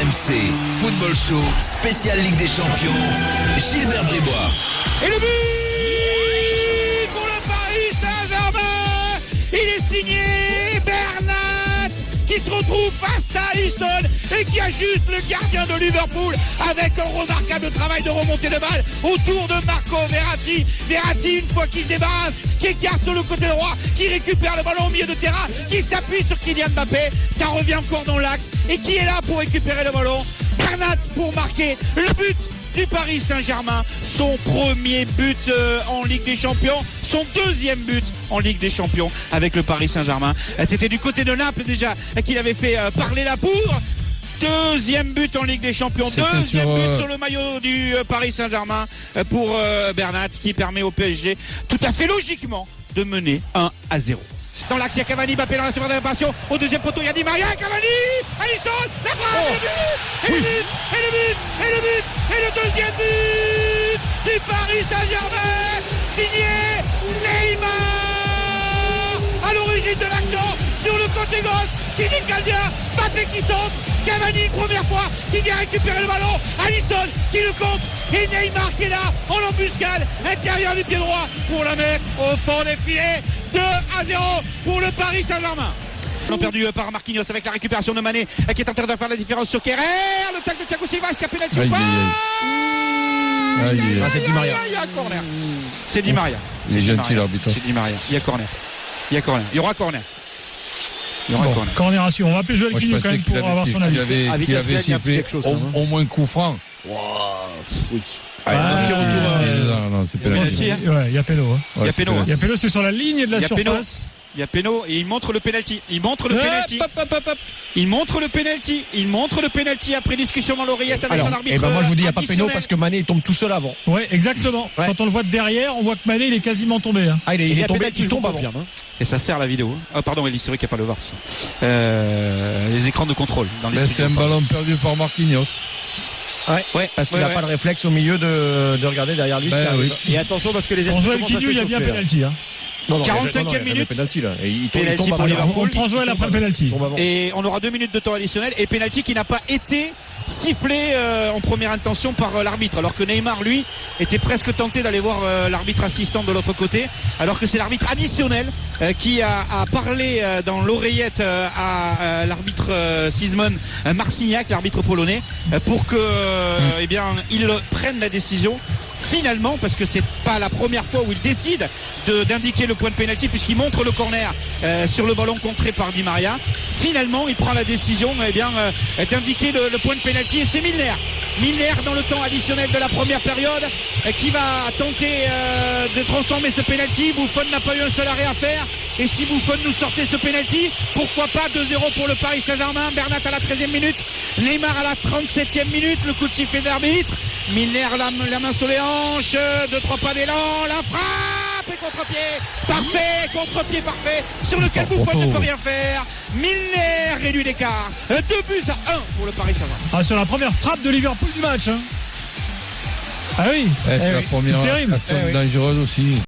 RMC Football Show, spécial Ligue des Champions, Gilbert Bribois. Et le but pour le Paris Saint-Germain. Il est signé Bernat qui se retrouve face à Alisson et qui ajuste le gardien de Liverpool avec un remarquable travail de remontée de balle autour de Marco Verratti. Verratti, une fois qu'il se débarrasse, qui écarte sur le côté droit, qui récupère le ballon au milieu de terrain, qui s'appuie sur Kylian Mbappé, ça revient encore dans l'axe et qui est là pour récupérer le ballon. Bernat pour marquer le but du Paris Saint-Germain, son premier but en Ligue des Champions, son deuxième but en Ligue des Champions avec le Paris Saint-Germain. C'était du côté de Naples déjà qu'il avait fait parler la poudre. Deuxième but en Ligue des Champions, deuxième but sur le maillot du Paris Saint-Germain pour Bernat, qui permet au PSG tout à fait logiquement de mener 1-0. Dans l'axe, il y a Cavani, Mbappé dans la surface de réparation. Au deuxième poteau, il y a Di Maria, Cavani, Alisson, la frappe, et le but, et le deuxième but du Paris Saint-Germain, signé Neymar, à l'origine de l'action, sur le côté gauche, qui décale bien, Mbappé qui saute, Cavani une première fois, qui vient récupérer le ballon, Alisson qui le compte, et Neymar qui est là, en embuscade, intérieur du pied droit, pour la mettre au fond des filets. 2-0 pour le Paris Saint-Germain. On a perdu par Marquinhos avec la récupération de Mané qui est en train de faire la différence sur Kerrer. Le tacle de Thiago Silva, est-ce qu'il y a pénalty ou pas? C'est Di Maria. Il y a corner. C'est Di Maria. Il est gentil l'arbitre. C'est Di Maria. Il y a corner. Il y aura corner. Corneration. On va appeler Joël Quignou quand même pour avoir son avis. Il avait sifflé au moins coup franc. Oui. Un petit retour. Non, c'est pénalty. Ouais, il y a péno. Il y a péno. Il y a péno, c'est sur la ligne de la surface. Il y a péno et il montre le penalty. Il montre le penalty après discussion dans l'oreillette avec son arbitre. Et ben moi je vous dis, il n'y a pas péno parce que Mané il tombe tout seul avant. Ouais, exactement. Ouais. Quand on le voit de derrière, on voit que Mané il est quasiment tombé. Hein. Ah, il est tombé, il tombe avant. Et ça sert la vidéo. Ah pardon, Elie, c'est vrai qu'il n'y a pas le VAR. Les écrans de contrôle dans les studios. C'est un ballon perdu par Marquinhos. Ouais, parce qu'il n'a pas le réflexe au milieu de regarder derrière lui. Oui. Et attention parce que les esprits commencent à s'échauffer. Il y a bien pénalty. 45e minute. Penalty là. Et il Penalty tombe pour Liverpool. On prend Joël après le penalty. Et on aura 2 minutes de temps additionnel et penalty qui n'a pas été sifflé en première intention par l'arbitre, alors que Neymar lui était presque tenté d'aller voir l'arbitre assistant de l'autre côté, alors que c'est l'arbitre additionnel qui a parlé dans l'oreillette à l'arbitre Simon Marcignac, l'arbitre polonais, pour que eh bien il prenne la décision finalement, parce que c'est pas la première fois où il décide d'indiquer le point de pénalty, puisqu'il montre le corner sur le ballon contré par Di Maria. Finalement il prend la décision d'indiquer le point de pénalty, et c'est Milner dans le temps additionnel de la première période qui va tenter de transformer ce pénalty. Buffon n'a pas eu un seul arrêt à faire, et si Buffon nous sortait ce pénalty, pourquoi pas 2-0 pour le Paris Saint-Germain. Bernat à la 13e minute, Neymar à la 37e minute, le coup de sifflet d'arbitre, Milner la main sur les hanches, 2-3 pas d'élan, la frappe et contre-pied parfait sur lequel Buffon ne peut rien faire. Milner réduit l'écart, 2-1 pour le Paris Saint-Germain. Sur la première frappe de Liverpool du match. Ah oui, c'est la première terrible. action dangereuse aussi.